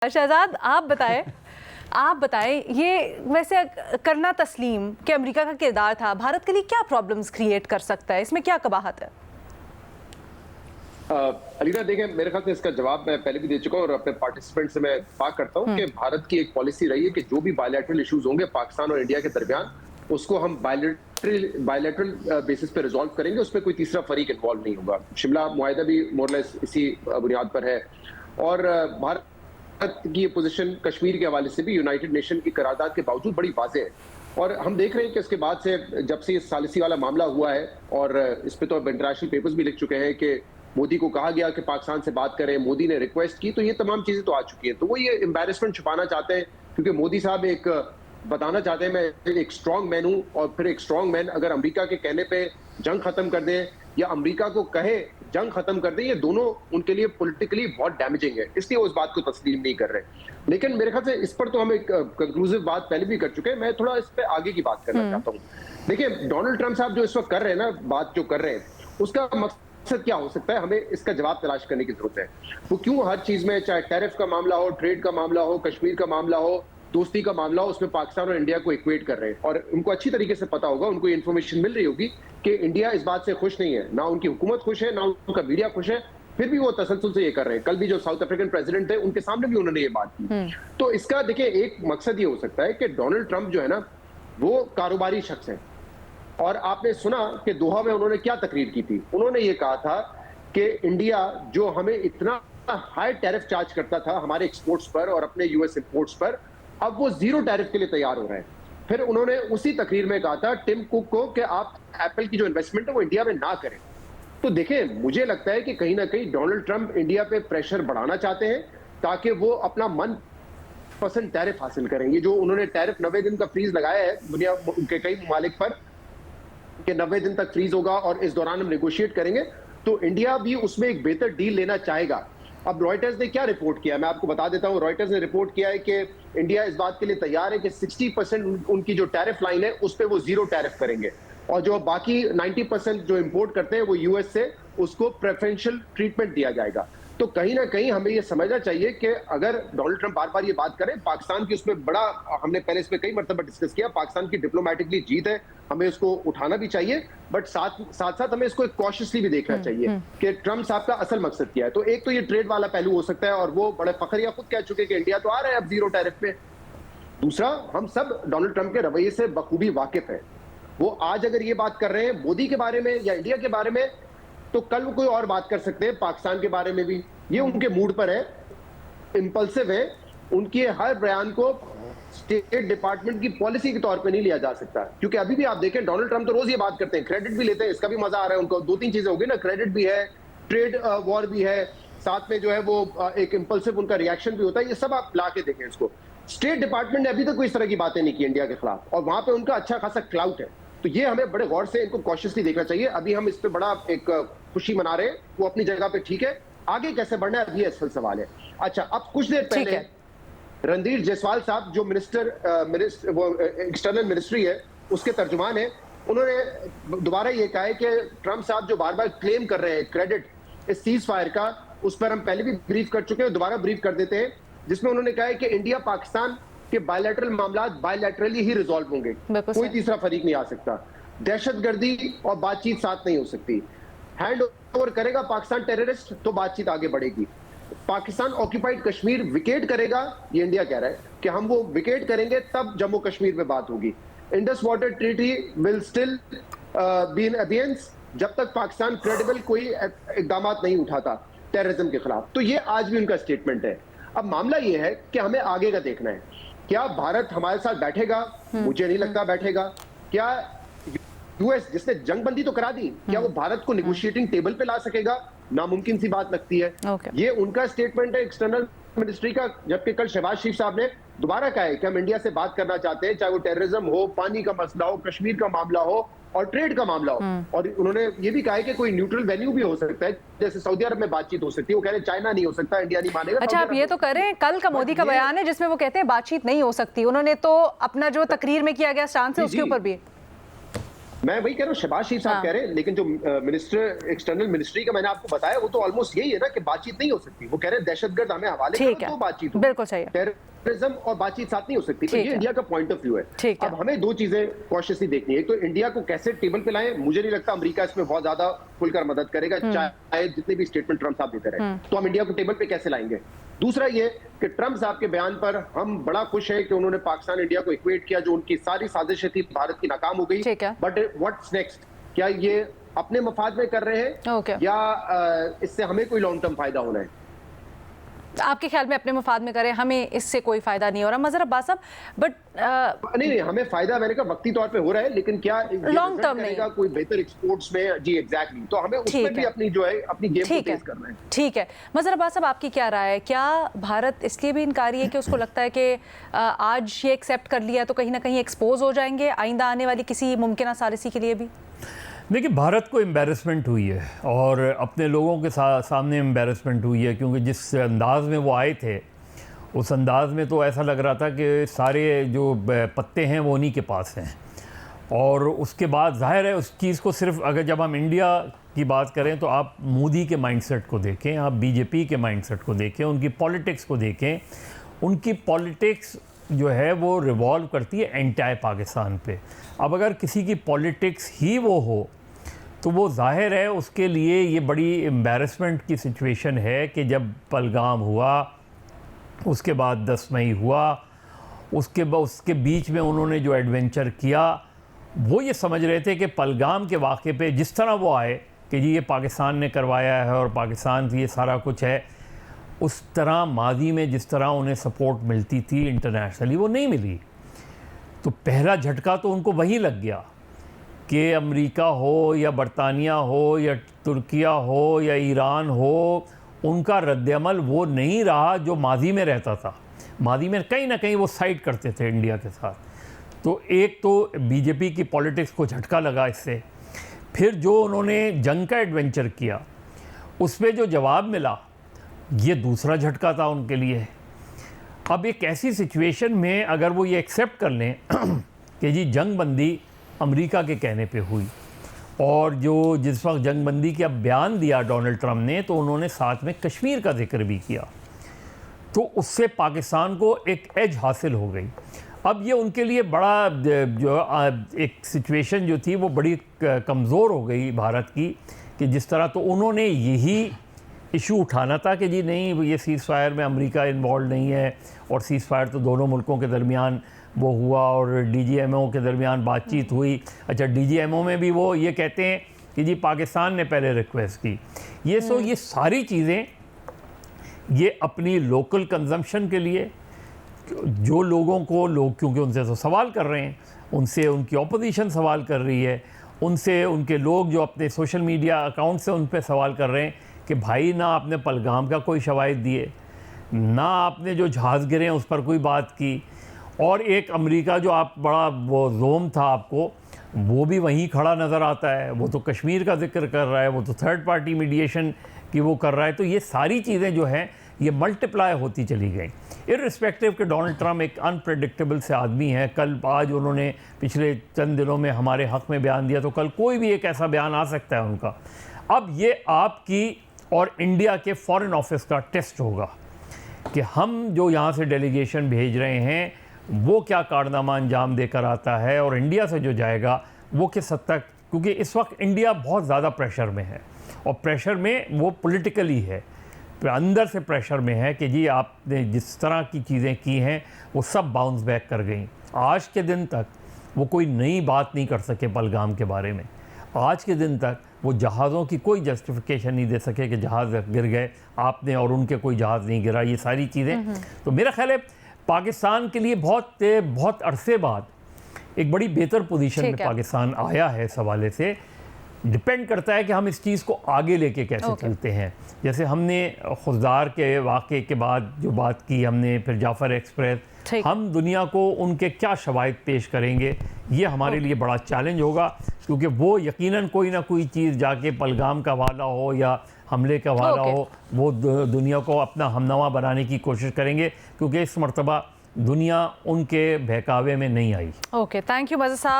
शहजाद आप बताएं ये वैसे करना तस्लीम कि अमेरिका का किरदार था, भारत के लिए क्या प्रॉब्लम्स क्रिएट कर सकता है, इसमें क्या कबाहत है? अलीना देखें, मेरे ख्याल से इसका जवाब मैं पहले भी दे चुका हूं और अपने पार्टिसिपेंट से मैं बात करता हूं कि भारत की एक पॉलिसी रही है कि जो भी बायलैटरल इश्यूज होंगे पाकिस्तान और इंडिया के दरमियान, उसको हम बायलैटरल बेसिस पे रिजॉल्व करेंगे, उसमें कोई तीसरा फरीक इन्वॉल्व नहीं होगा। शिमला मुआहिदा भी मोरलेस इसी बुनियाद पर है। और भारत की पोजीशन कश्मीर के हवाले से भी यूनाइटेड नेशन की करारदाद के बावजूद बड़ी वाज़ेह है। और हम देख रहे हैं कि इसके बाद से जब से ये सालिसी वाला मामला हुआ है, और इस पे तो इंटरनेशनल पेपर्स भी लिख चुके हैं कि मोदी को कहा गया कि पाकिस्तान से बात करें, मोदी ने रिक्वेस्ट की, तो ये तमाम चीजें तो आ चुकी हैं। तो वो ये एम्बैरेसमेंट छुपाना चाहते हैं क्योंकि मोदी साहब एक बताना चाहते हैं मैं एक स्ट्रांग मैन हूं, और फिर एक स्ट्रांग मैन अगर अमेरिका के कहने पे जंग खत्म कर दे या अमेरिका को कहे जंग खत्म कर दे, ये दोनों उनके लिए पॉलिटिकली बहुत डैमेजिंग है, इसलिए वो इस बात को तस्लीम नहीं कर रहे। लेकिन मेरे ख्याल से इस पर तो हम एक कंक्लूसिव बात पहले भी कर चुके हैं। मैं थोड़ा इस पे आगे की बात करना चाहता हूँ। देखिए, डोनाल्ड ट्रंप साहब जो इस वक्त कर रहे हैं ना, बात जो कर रहे हैं, उसका मकसद क्या हो सकता है, हमें इसका जवाब तलाश करने की जरूरत है। वो क्यों हर चीज में, चाहे टैरिफ का मामला हो, ट्रेड का मामला हो, कश्मीर का मामला हो, दोस्ती का मामला हो, उसमें पाकिस्तान और इंडिया को इक्वेट कर रहे हैं। और उनको अच्छी तरीके से पता होगा, उनको इन्फॉर्मेशन मिल रही होगी कि इंडिया इस बात से खुश नहीं है, ना उनकी हुकूमत खुश है, ना उनका मीडिया खुश है, फिर भी वो तसलसल से ये कर रहे हैं। कल भी जो साउथ अफ्रीकन प्रेसिडेंट थे, उनके सामने भी उन्होंने ये बात की। तो इसका देखिए एक मकसद ये हो सकता है कि डोनाल्ड ट्रंप जो है ना, वो कारोबारी शख्स है। और आपने सुना कि दोहा में उन्होंने क्या तकरीर की थी। उन्होंने ये कहा था कि इंडिया जो हमें इतना हाई टैरिफ चार्ज करता था हमारे एक्सपोर्ट्स पर और अपने यूएस इंपोर्ट्स पर, अब वो जीरो टैरिफ के लिए तैयार हो रहे हैं। फिर उन्होंने उसी तकरीर में कहा था टिम कुक को कि आप एप्पल की जो इन्वेस्टमेंट है वो इंडिया में ना करें। तो देखिए, मुझे लगता है कि कहीं ना कहीं डोनाल्ड ट्रंप इंडिया पे प्रेशर बढ़ाना चाहते हैं ताकि वो अपना मन पसंद टैरिफ हासिल करें। ये जो उन्होंने टैरिफ 90 दिन का फ्रीज लगाया है दुनिया के कई ममालिक पर कि 90 दिन तक फ्रीज होगा और इस दौरान हम नेगोशिएट करेंगे, तो इंडिया भी उसमें एक बेहतर डील लेना चाहेगा। अब रॉयटर्स ने क्या रिपोर्ट किया, मैं आपको बता देता हूं। रॉयटर्स ने रिपोर्ट किया है कि इंडिया इस बात के लिए तैयार है कि 60% उनकी जो टैरिफ लाइन है उस पर वो जीरो टैरिफ करेंगे, और जो बाकी 90% जो इंपोर्ट करते हैं वो यूएस से, उसको प्रेफरेंशियल ट्रीटमेंट दिया जाएगा। तो कहीं ना कहीं हमें ये समझना चाहिए कि अगर डोनाल्ड ट्रंप बार बार ये बात करें, पाकिस्तान की उसमें बड़ा, हमने पहले इसमें कई मरतबा डिस्कस किया, पाकिस्तान की डिप्लोमेटिकली जीत है, हमें उसको उठाना भी चाहिए, बट साथ साथ हमें इसको कॉशियसली भी देखना चाहिए कि ट्रंप साहब का असल मकसद क्या है। तो एक तो ये ट्रेड वाला पहलू हो सकता है, और वो बड़े फखरिया खुद कह चुके कि इंडिया तो आ रहा है अब जीरो टैरिफ पे। दूसरा, हम सब डोनाल्ड ट्रंप के रवैये से बखूबी वाकिफ है। वो आज अगर ये बात कर रहे हैं मोदी के बारे में या इंडिया के बारे में, तो कल वो कोई और बात कर सकते हैं पाकिस्तान के बारे में भी। ये उनके मूड पर है, इंपल्सिव है, उनके हर बयान को स्टेट डिपार्टमेंट की पॉलिसी के तौर पे नहीं लिया जा सकता। क्योंकि अभी भी आप देखें, डोनाल्ड ट्रंप तो रोज ये बात करते हैं, क्रेडिट भी लेते हैं, इसका भी मजा आ रहा है उनको। दो तीन चीजें हो गई ना, क्रेडिट भी है, ट्रेड वॉर भी है, साथ में जो है वो एक इंपल्सिव उनका रिएक्शन भी होता है। ये सब आप ला के देखें इसको। स्टेट डिपार्टमेंट ने अभी तक कोई इस तरह की बातें नहीं की इंडिया के खिलाफ, और वहां पे उनका अच्छा खासा क्लाउट है। तो ये हमें बड़े गौर से इनको कॉशियसली देखना चाहिए। अभी हम इस पे बड़ा एक खुशी मना रहे हैं, वो अपनी जगह पे ठीक है, आगे कैसे बढ़ना है अभी असल सवाल है। अच्छा, अब कुछ देर पहले रणधीर जायसवाल साहब जो वो एक्सटर्नल मिनिस्ट्री है उसके तर्जुमान है, उन्होंने दोबारा ये कहा है कि ट्रंप साहब जो बार बार क्लेम कर रहे हैं क्रेडिट इस सीज फायर का, उस पर हम पहले भी ब्रीफ कर चुके हैं, दोबारा ब्रीफ कर देते हैं, जिसमें उन्होंने कहा है कि इंडिया पाकिस्तान के बायलैटरल मामला बायलैटरली ही रिजॉल्व होंगे, कोई तीसरा फरीक नहीं आ सकता। दहशतगर्दी और बातचीत साथ नहीं हो सकती। हैंड ओवर करेगा पाकिस्तान टेररिस्ट तो बातचीत आगे बढ़ेगी। पाकिस्तान ऑक्यूपाइड कश्मीर विकेट करेगा, ये इंडिया कह रहा है कि हम वो विकेट करेंगे तब जम्मू कश्मीर में बात होगी। Indus water treaty will still be in abeyance जब तक पाकिस्तान क्रेडिबल कोई इकदाम नहीं उठाता टेररिज्म के खिलाफ। तो ये आज भी उनका स्टेटमेंट है। अब मामला ये है कि हमें आगे का देखना है। क्या भारत हमारे साथ बैठेगा? मुझे नहीं लगता बैठेगा। क्या यूएस, जिसने जंगबंदी तो करा दी, क्या वो भारत को निगोशिएटिंग टेबल पे ला सकेगा? नामुमकिन सी बात लगती है। ये उनका स्टेटमेंट है एक्सटर्नल मिनिस्ट्री का, जबकि कल शहबाज शरीफ साहब ने दोबारा कहा है कि हम इंडिया से बात करना चाहते हैं, चाहे वो टेररिज्म हो, पानी का मसला हो, कश्मीर का मामला हो और ट्रेड का मामला हो। और उन्होंने ये भी कहा है कि कोई न्यूट्रल वेन्यू भी हो सकता है, जैसे सऊदी अरब में बातचीत हो सकती है। वो कह रहे हैं चाइना नहीं हो सकता, इंडिया नहीं मानेगा। अच्छा, आप ये तो करें, कल का मोदी का बयान है जिसमें वो कहते हैं बातचीत नहीं हो सकती। उन्होंने तो अपना जो तकरीर में किया गया स्टांस है उसके ऊपर भी मैं वही कह रहा हूँ, शहबाज शरीफ साहब हाँ। कह रहे हैं, लेकिन जो मिनिस्टर एक्सटर्नल मिनिस्ट्री का मैंने आपको बताया वो तो ऑलमोस्ट यही है ना कि बातचीत नहीं हो सकती। वो कह रहे हैं दहशतगर्द हमें हवाले ठीक करो है, तो बातचीत हो, बिल्कुल सही है। टेररिज्म और बातचीत साथ नहीं हो सकती। तो ठीक ये है। इंडिया का पॉइंट ऑफ व्यू है। ठीक है। अब हमें दो चीजें कॉशियसली देखनी है। एक तो इंडिया को कैसे टेबल पे लाएं, मुझे नहीं लगता अमेरिका इसमें बहुत ज्यादा खुलकर मदद करेगा, चाहे जितने भी स्टेटमेंट ट्रम्प साहब देते रहे। तो हम इंडिया को टेबल पे कैसे लाएंगे। दूसरा ये कि ट्रम्प साहब के बयान पर हम बड़ा खुश हैं कि उन्होंने पाकिस्तान इंडिया को इक्वेट किया, जो उनकी सारी साजिशें थी भारत की नाकाम हो गई। ठीक है। बट व्हाट्स नेक्स्ट, क्या ये अपने मफाद में कर रहे हैं ओके। या इससे हमें कोई लॉन्ग टर्म फायदा होना है। आपके ख्याल में अपने मफाद में करें, हमें इससे कोई फायदा नहीं हो रहा मजहर अब्बास साहब, बट नहीं हमें फायदा मैंने कहा वक्ती तौर पे हो रहा है, लेकिन क्या लॉन्ग टर्म नहीं कोई बेहतर एक्सपोर्ट्स में। जी एग्जैक्टली, तो हमें उसमें भी अपनी जो है अपनी गेम को तेज करना है। ठीक है, मजहर अब्बास साहब आपकी क्या राय है, क्या भारत इसलिए भी इनकारी है कि उसको लगता है कि आज ये एक्सेप्ट कर लिया तो कहीं ना कहीं एक्सपोज हो जाएंगे आइंदा आने वाली किसी मुमकिन सालिसी के लिए भी? देखिए, भारत को एम्बेरसमेंट हुई है और अपने लोगों के सामने एम्बेरसमेंट हुई है, क्योंकि जिस अंदाज में वो आए थे उस अंदाज में तो ऐसा लग रहा था कि सारे जो पत्ते हैं वो उन्हीं के पास हैं। और उसके बाद जाहिर है उस चीज़ को सिर्फ, अगर जब हम इंडिया की बात करें तो आप मोदी के माइंडसेट को देखें, आप बीजेपी के माइंडसेट को देखें, उनकी पॉलिटिक्स को देखें। उनकी पॉलिटिक्स जो है वो रिवॉल्व करती है एंटी पाकिस्तान पे। अब अगर किसी की पॉलिटिक्स ही वो हो तो वो जाहिर है उसके लिए ये बड़ी एम्बैरसमेंट की सिचुएशन है कि जब पहलगाम हुआ, उसके बाद 10 मई हुआ, उसके बीच में उन्होंने जो एडवेंचर किया, वो ये समझ रहे थे कि पहलगाम के वाक़े पे जिस तरह वो आए कि जी ये पाकिस्तान ने करवाया है और पाकिस्तान से ये सारा कुछ है, उस तरह माजी में जिस तरह उन्हें सपोर्ट मिलती थी इंटरनेशनली वो नहीं मिली। तो पहला झटका तो उनको वही लग गया कि अमेरिका हो या बरतानिया हो या तुर्किया हो या ईरान हो, उनका रद्दअमल वो नहीं रहा जो माजी में रहता था। माजी में कहीं ना कहीं वो साइड करते थे इंडिया के साथ। तो एक तो बीजेपी की पॉलिटिक्स को झटका लगा इससे। फिर जो उन्होंने जंग का एडवेंचर किया उस पर जो जवाब मिला, ये दूसरा झटका था उनके लिए। अब एक ऐसी सिचुएशन में अगर वो ये एक्सेप्ट कर लें कि जी जंग बंदी अमेरिका के कहने पे हुई, और जो जिस वक्त जंगबंदी का बयान दिया डोनाल्ड ट्रंप ने तो उन्होंने साथ में कश्मीर का जिक्र भी किया, तो उससे पाकिस्तान को एक एज हासिल हो गई। अब ये उनके लिए बड़ा जो एक सिचुएशन जो थी वो बड़ी कमज़ोर हो गई भारत की, कि जिस तरह तो उन्होंने यही इशू उठाना था कि जी नहीं ये सीज़ फायर में अमेरिका इन्वॉल्व नहीं है, और सीज़ फायर तो दोनों मुल्कों के दरमियान वो हुआ और डीजीएमओ के दरमियान बातचीत हुई। अच्छा, डीजीएमओ में भी वो ये कहते हैं कि जी पाकिस्तान ने पहले रिक्वेस्ट की। ये सारी चीज़ें ये अपनी लोकल कंजम्पशन के लिए, जो लोगों को क्योंकि उनसे तो सवाल कर रहे हैं, उनसे उनकी ऑपोजिशन सवाल कर रही है, उनसे उनके लोग जो अपने सोशल मीडिया अकाउंट से उन पर सवाल कर रहे हैं कि भाई ना आपने पहलगाम का कोई शवाहिद दिए, ना आपने जो जहाज़ गिरे हैं उस पर कोई बात की, और एक अमेरिका जो आप बड़ा वो जोम था आपको, वो भी वहीं खड़ा नज़र आता है। वो तो कश्मीर का जिक्र कर रहा है, वो तो थर्ड पार्टी मीडिएशन की वो कर रहा है। तो ये सारी चीज़ें जो हैं ये मल्टीप्लाई होती चली गई, इर्रिस्पेक्टिव कि डोनाल्ड ट्रंप एक अनप्रेडिक्टेबल से आदमी है। कल आज उन्होंने पिछले चंद दिनों में हमारे हक़ में बयान दिया, तो कल कोई भी एक ऐसा बयान आ सकता है उनका। अब ये आपकी और इंडिया के फॉरेन ऑफिस का टेस्ट होगा कि हम जो यहाँ से डेलीगेशन भेज रहे हैं वो क्या कारनामा अंजाम देकर आता है, और इंडिया से जो जाएगा वो किस हद तक, क्योंकि इस वक्त इंडिया बहुत ज़्यादा प्रेशर में है, और प्रेशर में वो पॉलिटिकली है, अंदर से प्रेशर में है कि जी आपने जिस तरह की चीज़ें की हैं वो सब बाउंस बैक कर गई। आज के दिन तक वो कोई नई बात नहीं कर सके पहलगाम के बारे में। आज के दिन तक वो जहाज़ों की कोई जस्टिफिकेशन नहीं दे सके कि जहाज़ गिर गए आपने और उनके कोई जहाज़ नहीं गिरा। ये सारी चीज़ें तो मेरा ख्याल है पाकिस्तान के लिए बहुत अरसे बाद एक बड़ी बेहतर पोजीशन में पाकिस्तान आया है। इस हवाले से डिपेंड करता है कि हम इस चीज़ को आगे लेके कैसे चलते हैं। जैसे हमने खुददार के वाक़े के बाद जो बात की हमने, फिर जाफ़र एक्सप्रेस, हम दुनिया को उनके क्या शवाहिद पेश करेंगे, ये हमारे लिए बड़ा चैलेंज होगा, क्योंकि वो यकीनन कोई ना कोई चीज़ जाके पहलगाम का वाला हो या हमले का वाला हो, वो दुनिया को अपना हमनवा बनाने की कोशिश करेंगे, क्योंकि इस मरतबा दुनिया उनके बहकावे में नहीं आई। ओके, थैंक यू मज़हर साहब।